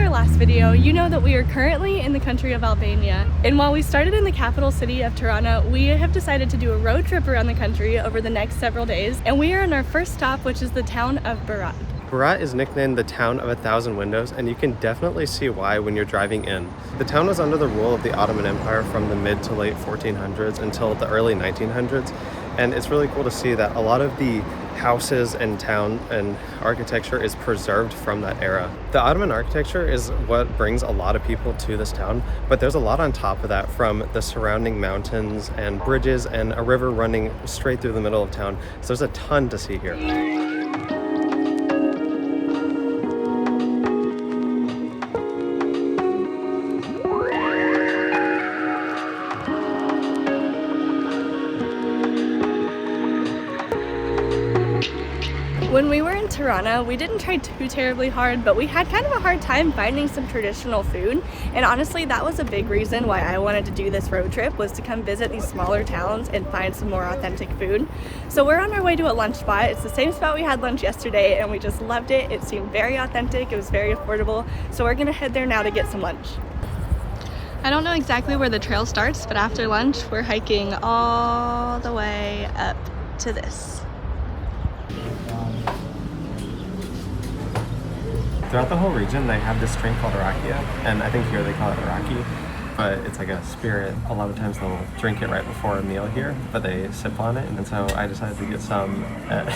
our last video, you know that we are currently in the country of Albania. And while we started in the capital city of Tirana, we have decided to do a road trip around the country over the next several days. And we are on our first stop, which is the town of Berat. Berat is nicknamed the town of 1,000 windows, and you can definitely see why when you're driving in. The town was under the rule of the Ottoman Empire from the mid to late 1400s until the early 1900s. And it's really cool to see that a lot of the houses and town and architecture is preserved from that era. The Ottoman architecture is what brings a lot of people to this town, but there's a lot on top of that from the surrounding mountains and bridges and a river running straight through the middle of town. So there's a ton to see here. When we were in Tirana, we didn't try too terribly hard, but we had kind of a hard time finding some traditional food. And honestly, that was a big reason why I wanted to do this road trip, was to come visit these smaller towns and find some more authentic food. So we're on our way to a lunch spot. It's the same spot we had lunch yesterday, and we just loved it. It seemed very authentic. It was very affordable. So we're gonna head there now to get some lunch. I don't know exactly where the trail starts, but after lunch, we're hiking all the way up to this. Throughout the whole region, they have this drink called rakia, and I think here they call it raki, but it's like a spirit. A lot of times they'll drink it right before a meal here, but they sip on it, and so I decided to get some, but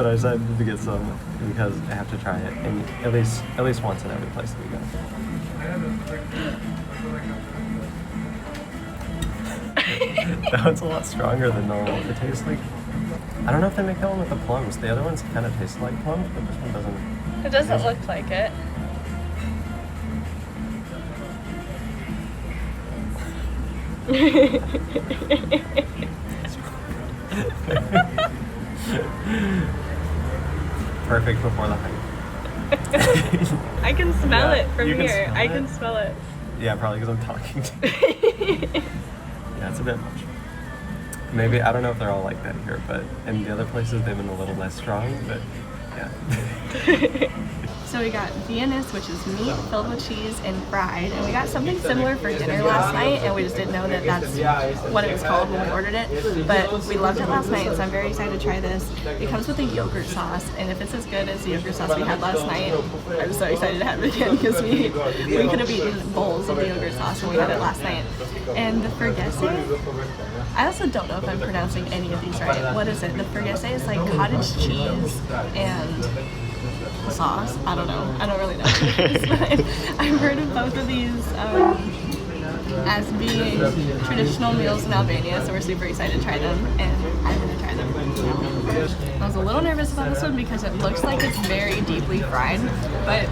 I decided to get some because I have to try it, and at least once in every place that we go. That one's a lot stronger than normal. It tastes like, I don't know if they make that one with the plums. The other ones kind of taste like plums, but this one doesn't. It doesn't look like it. Perfect before the hike. I can smell it from you here. Can I can smell it. Yeah, probably because I'm talking to you. Yeah, it's a bit much. Maybe, I don't know if they're all like that here, but in the other places they've been a little less strong, but yeah. So we got Viennese, which is meat filled with cheese and fried, and we got something similar for dinner last night, and we just didn't know that that's what it was called when we ordered it, but we loved it last night, so I'm very excited to try this. It comes with a yogurt sauce, and if it's as good as the yogurt sauce we had last night, I'm so excited to have it again, because we could have eaten bowls of the yogurt sauce when we had it last night. And the frigese, I also don't know if I'm pronouncing any of these right. What is it? The frigese is like cottage cheese and sauce. I don't know. I don't really know. But I've heard of both of these as being traditional meals in Albania, so we're super excited to try them, and I'm going to try them. I was a little nervous about this one because it looks like it's very deeply fried, but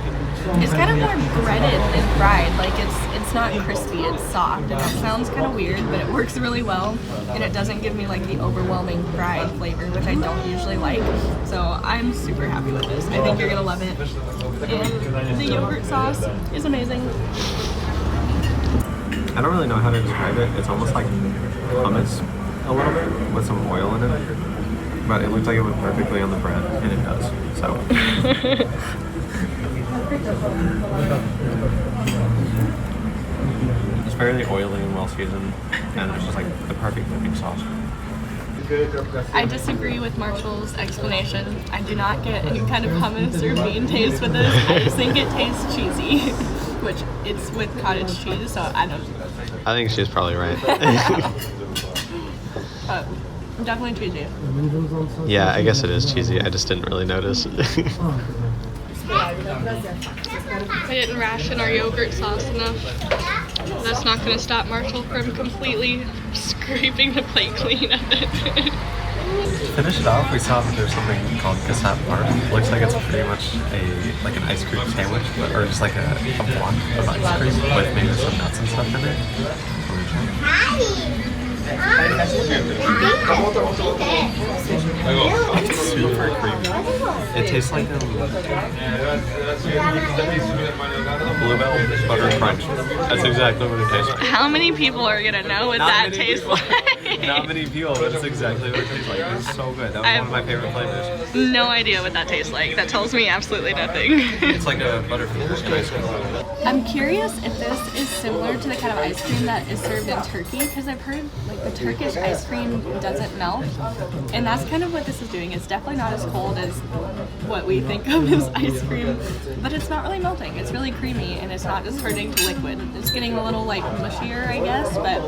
it's kind of more breaded than fried. Like it's not crispy, it's soft, and that sounds kind of weird, but it works really well, and it doesn't give me like the overwhelming fried flavor, which I don't usually like. So I'm super happy with this. I think you're gonna love it. And the yogurt sauce is amazing. I don't really know how to describe it. It's almost like hummus a little bit with some oil in it, but it looks like it went perfectly on the bread, and it does. So. It's fairly oily and well seasoned, and it's just like the perfect dipping sauce. I disagree with Marshall's explanation. I do not get any kind of hummus or bean taste with this. I just think it tastes cheesy, which it's with cottage cheese, so I don't. I think she's probably right. Definitely cheesy. Yeah, I guess it is cheesy. I just didn't really notice. We didn't ration our yogurt sauce enough. That's not going to stop Marshall from completely scraping the plate clean of it. To finish it off, we saw that there's something called Castle of Berat. Looks like it's pretty much like an ice cream sandwich, or just like a block of ice cream with maybe some nuts and stuff in it. It's super creamy. It tastes like Bluebell butter crunch. That's exactly what it tastes like. How many people are gonna know what that tastes like? Not many people, but it's exactly what it tastes like. It's so good. That was one of my favorite flavors. No idea what that tastes like. That tells me absolutely nothing. It's like a butterfield and ice cream. I'm curious if this is similar to the kind of ice cream that is served in Turkey, because I've heard like the Turkish ice cream doesn't melt, and that's kind of what this is doing. It's definitely not as cold as what we think of as ice cream, but it's not really melting. It's really creamy, and it's not just turning to liquid. It's getting a little like mushier, I guess, but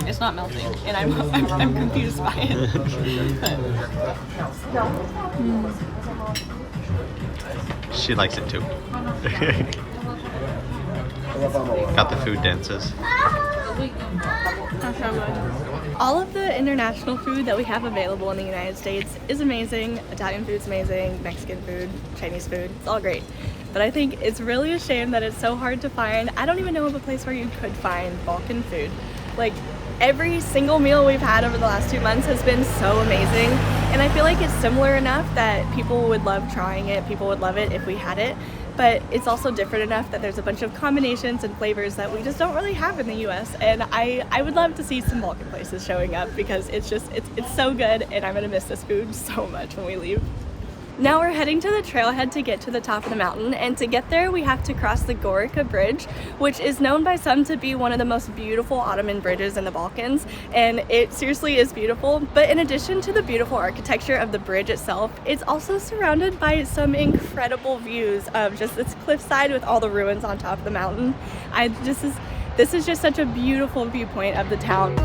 it's not melting, and I'm confused by it. She likes it too. Got the food dances. All of the international food that we have available in the United States is amazing. Italian food's amazing, Mexican food, Chinese food, it's all great. But I think it's really a shame that it's so hard to find. I don't even know of a place where you could find Balkan food. Like, every single meal we've had over the last 2 months has been so amazing, and I feel like it's similar enough that people would love trying it, people would love it if we had it, but it's also different enough that there's a bunch of combinations and flavors that we just don't really have in the US, and I would love to see some Balkan places showing up because it's so good, and I'm gonna miss this food so much when we leave. Now we're heading to the trailhead to get to the top of the mountain, and to get there we have to cross the Gorica Bridge, which is known by some to be one of the most beautiful Ottoman bridges in the Balkans, and it seriously is beautiful. But in addition to the beautiful architecture of the bridge itself, it's also surrounded by some incredible views of just this cliffside with all the ruins on top of the mountain. This is just such a beautiful viewpoint of the town.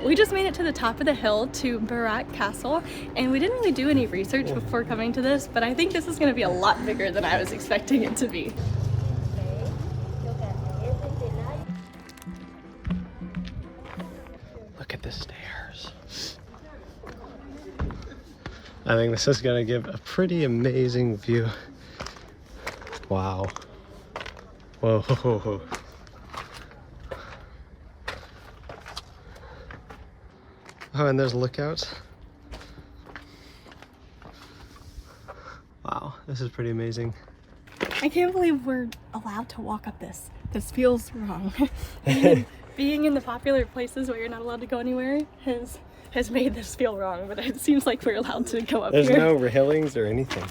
We just made it to the top of the hill to Berat Castle, and we didn't really do any research before coming to this, but I think this is going to be a lot bigger than I was expecting it to be. Look at the stairs. I think this is going to give a pretty amazing view. Wow. Whoa. Oh, and there's lookouts. Wow, this is pretty amazing. I can't believe we're allowed to walk up this. This feels wrong. Being in the popular places where you're not allowed to go anywhere has made this feel wrong, but it seems like we're allowed to go up There's here. no railings or anything.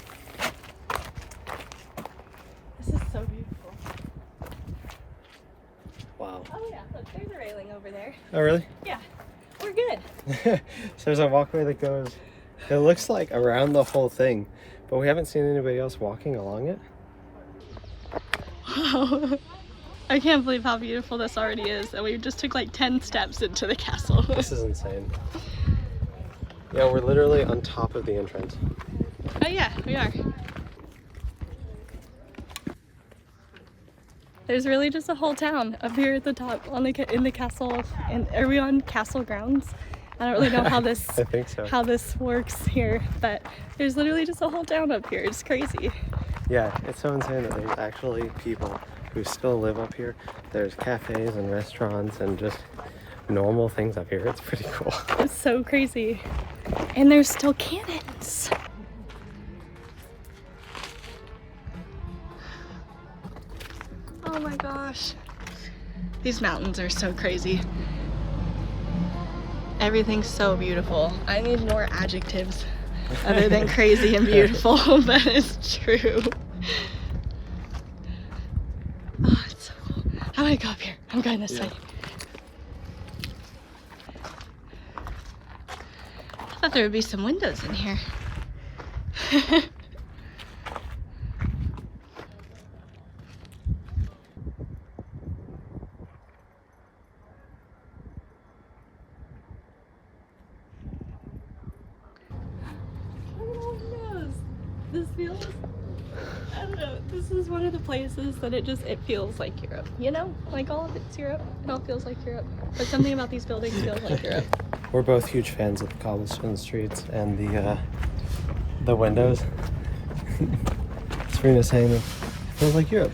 This is so beautiful. Wow. Oh yeah, look, there's a railing over there. Oh, really? Yeah, we're good. So there's a walkway that goes, it looks like around the whole thing, but we haven't seen anybody else walking along it. Wow. I can't believe how beautiful this already is, and we just took like 10 steps into the castle. This is insane. Yeah, we're literally on top of the entrance. Oh yeah, we are. There's really just a whole town up here at the top in the castle. And are we on castle grounds? I don't really know how this I think so. how this works here, but there's literally just a whole town up here. It's crazy. Yeah, it's so insane that there's actually people who still live up here. There's cafes and restaurants and just normal things up here. It's pretty cool. It's so crazy. And there's still cannons. Oh my gosh. These mountains are so crazy. Everything's so beautiful. I need more adjectives other than crazy and beautiful, but it's true. Oh, it's so cool. How do I go up here? I'm going this way. I thought there would be some windows in here. Look at all the windows. feels, I don't know, this is one of the places that it feels like Europe, you know? Like all of it's Europe, it all feels like Europe. But something about these buildings feels like Europe. We're both huge fans of the cobblestone streets and the windows. Serena's saying that it feels like Europe.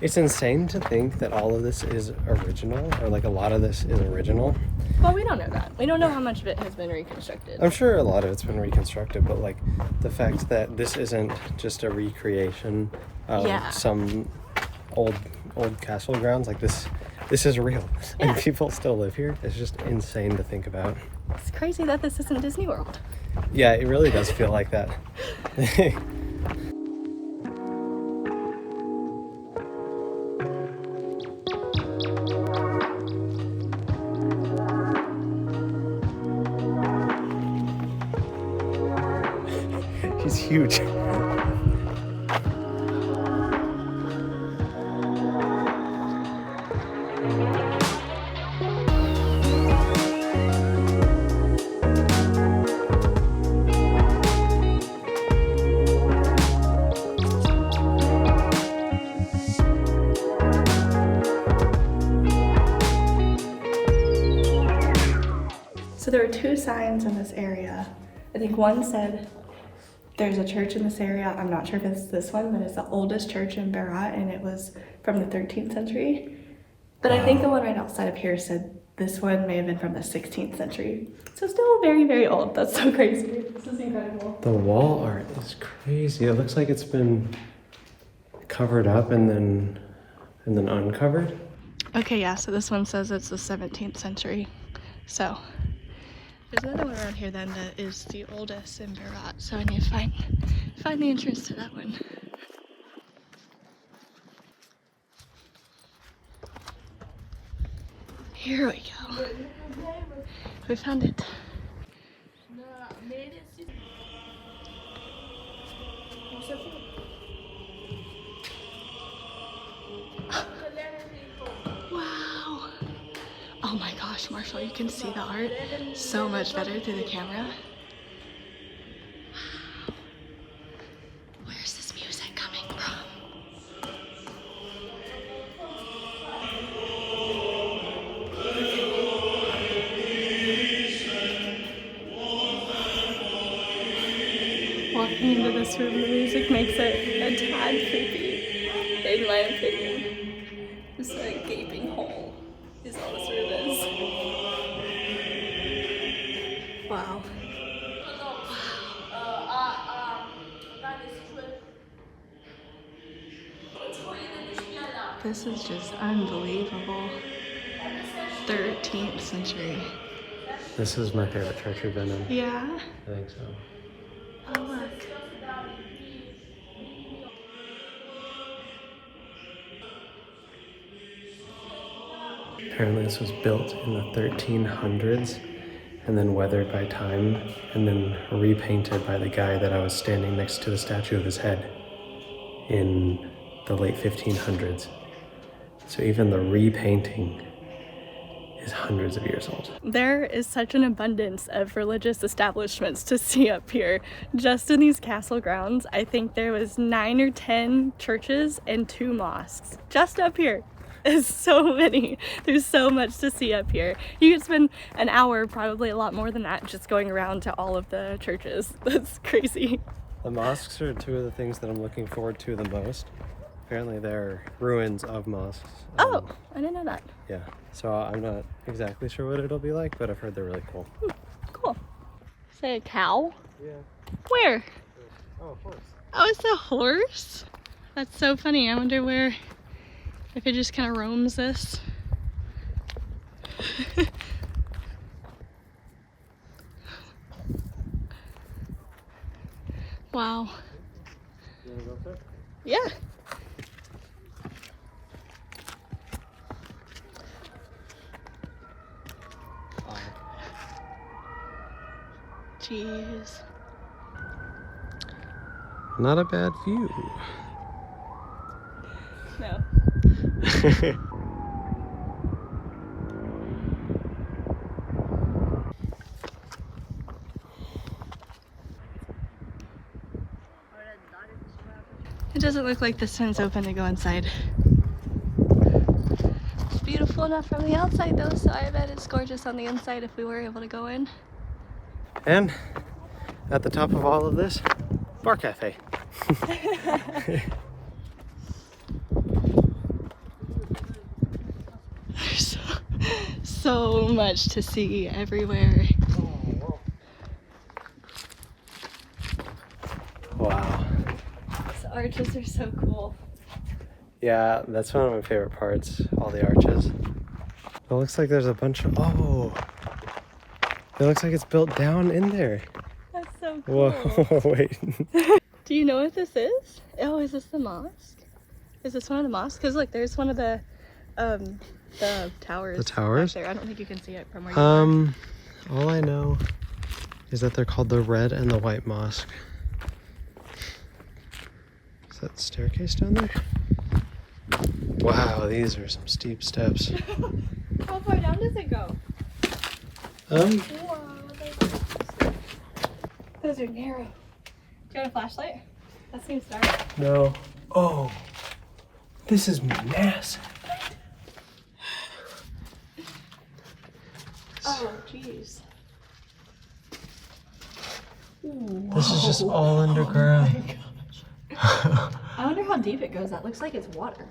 It's insane to think that all of this is original, or like a lot of this is original. Well, we don't know that. We don't know how much of it has been reconstructed. I'm sure a lot of it's been reconstructed, but like the fact that this isn't just a recreation of some old castle grounds, like this is real. Yeah. And people still live here. It's just insane to think about. It's crazy that this isn't Disney World. Yeah, it really does feel like that. He's huge. So there were two signs in this area. I think one said there's a church in this area. I'm not sure if it's this one, but it's the oldest church in Berat, and it was from the 13th century. But I think the one right outside of here said this one may have been from the 16th century. So still very, very old. That's so crazy. This is incredible. The wall art is crazy. It looks like it's been covered up and then uncovered. Okay, yeah, so this one says it's the 17th century. So there's another one around here then that is the oldest in Berat, so I need to find the entrance to that one. Here we go. We found it. Wow. Oh my gosh, Marshall, you can see the art so much better through the camera. Wow. Where's this music coming from? Walking into this room, the music makes it a tad creepy, in my opinion. Just a gaping hole is all this room is. Wow. This is just unbelievable. 13th century. This is my favorite church we've been in. Yeah? I think so. Oh, look. Apparently this was built in the 1300s and then weathered by time and then repainted by the guy that I was standing next to the statue of his head in the late 1500s. So even the repainting is hundreds of years old. There is such an abundance of religious establishments to see up here. Just in these castle grounds, I think there was 9 or 10 churches and 2 mosques. Just up here. It's so many. There's so much to see up here. You could spend an hour, probably a lot more than that, just going around to all of the churches. That's crazy. The mosques are two of the things that I'm looking forward to the most. Apparently they're ruins of mosques. Oh, I didn't know that. Yeah, so I'm not exactly sure what it'll be like, but I've heard they're really cool. Cool. Say a cow? Yeah. Where? Oh, of course. Oh, it's a horse? That's so funny. I wonder if it just kind of roams this. Wow. You wanna go up there? Yeah. Jeez. Not a bad view. No. It doesn't look like this one's open to go inside. It's beautiful enough from the outside though, so I bet it's gorgeous on the inside if we were able to go in. And at the top of all of this, bar cafe. There's so much to see everywhere. Wow. These arches are so cool. Yeah, that's one of my favorite parts, all the arches. It looks like there's a bunch of, oh, it looks like it's built down in there. That's so cool. Whoa, wait. Do you know what this is? Oh, is this the mosque? Is this one of the mosques? Because look, there's one of the towers. The towers? Back there. I don't think you can see it from where you are. All I know is that they're called the Red and the White Mosque. Is that the staircase down there? Wow, these are some steep steps. How far down does it go? Wow, those are narrow. Do you want a flashlight? That seems dark. No. Oh, this is massive. Oh, jeez. This is just all underground. I wonder how deep it goes. That looks like it's water.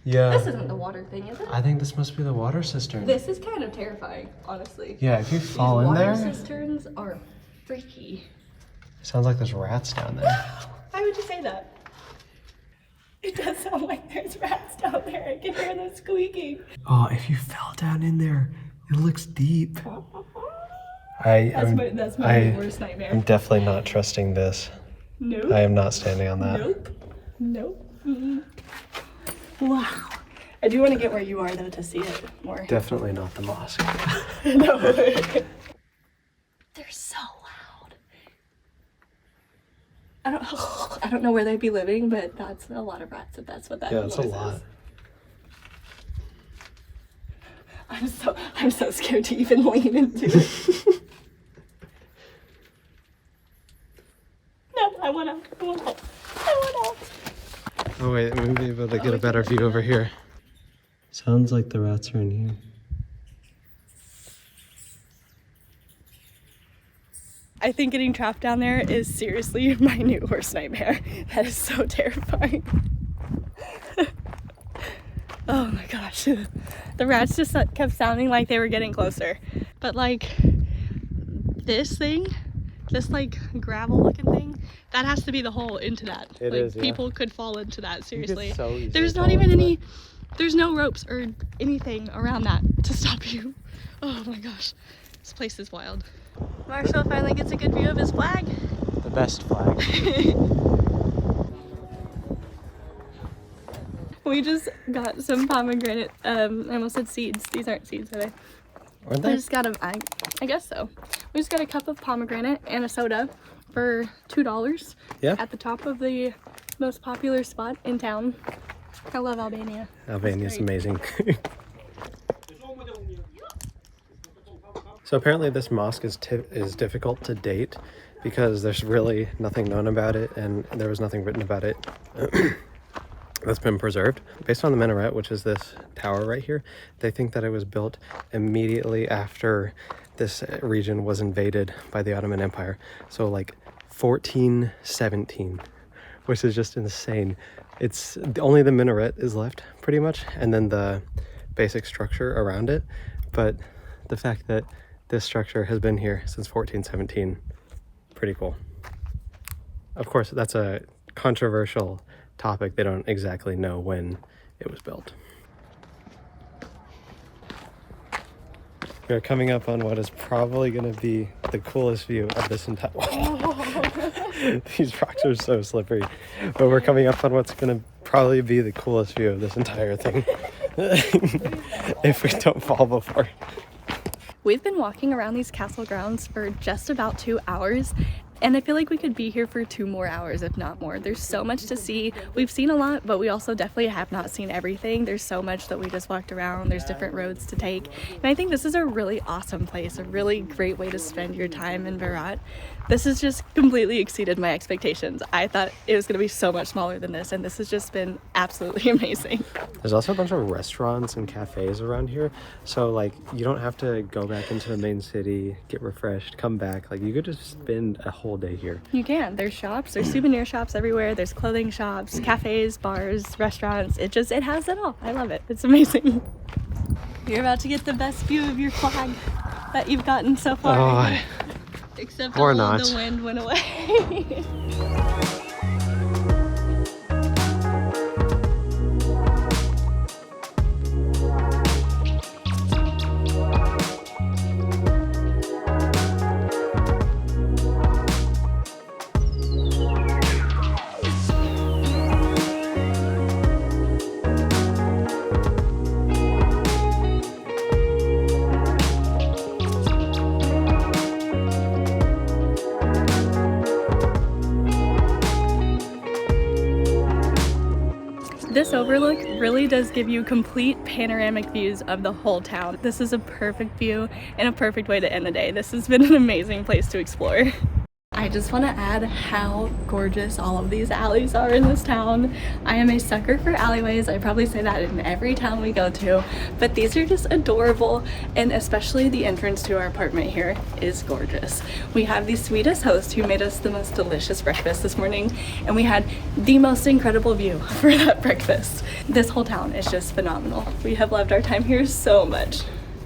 Yeah. This isn't the water thing, is it? I think this must be the water cistern. This is kind of terrifying, honestly. Yeah, if you fall in there. These water cisterns are freaky. Sounds like there's rats down there. Why would you say that? It does sound like there's rats down there. I can hear them squeaking. Oh, if you fell down in there, it looks deep. That's my worst nightmare. I'm definitely not trusting this. Nope. I am not standing on that. Nope. Nope. Mm-mm. Wow. I do want to get where you are though to see it more. Definitely not the mosque. No. They're so loud. I don't know where they'd be living, but that's a lot of rats if that's what that Yeah, that's a noise lot. is. I'm so scared to even lean into it. No, I want out. I want out. I want out. Oh wait, I'm gonna be able to get a better view over here. Sounds like the rats are in here. I think getting trapped down there is seriously my new worst nightmare. That is so terrifying. Oh my gosh. The rats just kept sounding like they were getting closer. But like this thing, this like gravel looking thing, that has to be the hole into that. It like, is, yeah. People could fall into that, seriously. So There's not even any, there's no ropes or anything around that to stop you. Oh my gosh, this place is wild. Marshall finally gets a good view of his flag. The best flag. We just got some pomegranate, I almost said seeds. These aren't seeds, are they? Aren't We they? just got I guess so. We just got a cup of pomegranate and a soda for $2. Yeah. At the top of the most popular spot in town. I love Albania. Albania's It's great. amazing. So apparently this mosque is difficult to date because there's really nothing known about it and there was nothing written about it that's been preserved. Based on the minaret, which is this tower right here, they think that it was built immediately after this region was invaded by the Ottoman Empire. So like 1417, which is just insane. It's only the minaret is left pretty much, and then the basic structure around it. But the fact that this structure has been here since 1417, pretty cool. Of course, that's a controversial topic. They don't exactly know when it was built. We're coming up on what is probably going to be the coolest view of this entire... These rocks are so slippery. But we're coming up on what's going to probably be the coolest view of this entire thing. If we don't fall before. We've been walking around these castle grounds for just about 2 hours, And I feel like we could be here for 2 more hours, if not more. There's so much to see. We've seen a lot, but we also definitely have not seen everything. There's so much that we just walked around. There's different roads to take. And I think this is a really awesome place, a really great way to spend your time in Berat. This has just completely exceeded my expectations. I thought it was going to be so much smaller than this, and this has just been absolutely amazing. There's also a bunch of restaurants and cafes around here, so like you don't have to go back into the main city, get refreshed, come back. Like you could just spend a whole day here. You can. There's shops, there's souvenir shops everywhere, there's clothing shops, cafes, bars, restaurants. It has it all. I love it. It's amazing. You're about to get the best view of your flag that you've gotten so far. Oh, Except or all not. the wind went away. This overlook really does give you complete panoramic views of the whole town. This is a perfect view and a perfect way to end the day. This has been an amazing place to explore. I just want to add how gorgeous all of these alleys are in this town. I am a sucker for alleyways. I probably say that in every town we go to, but these are just adorable, and especially the entrance to our apartment here is gorgeous. We have the sweetest host who made us the most delicious breakfast this morning, and we had the most incredible view for that breakfast. This whole town is just phenomenal. We have loved our time here so much.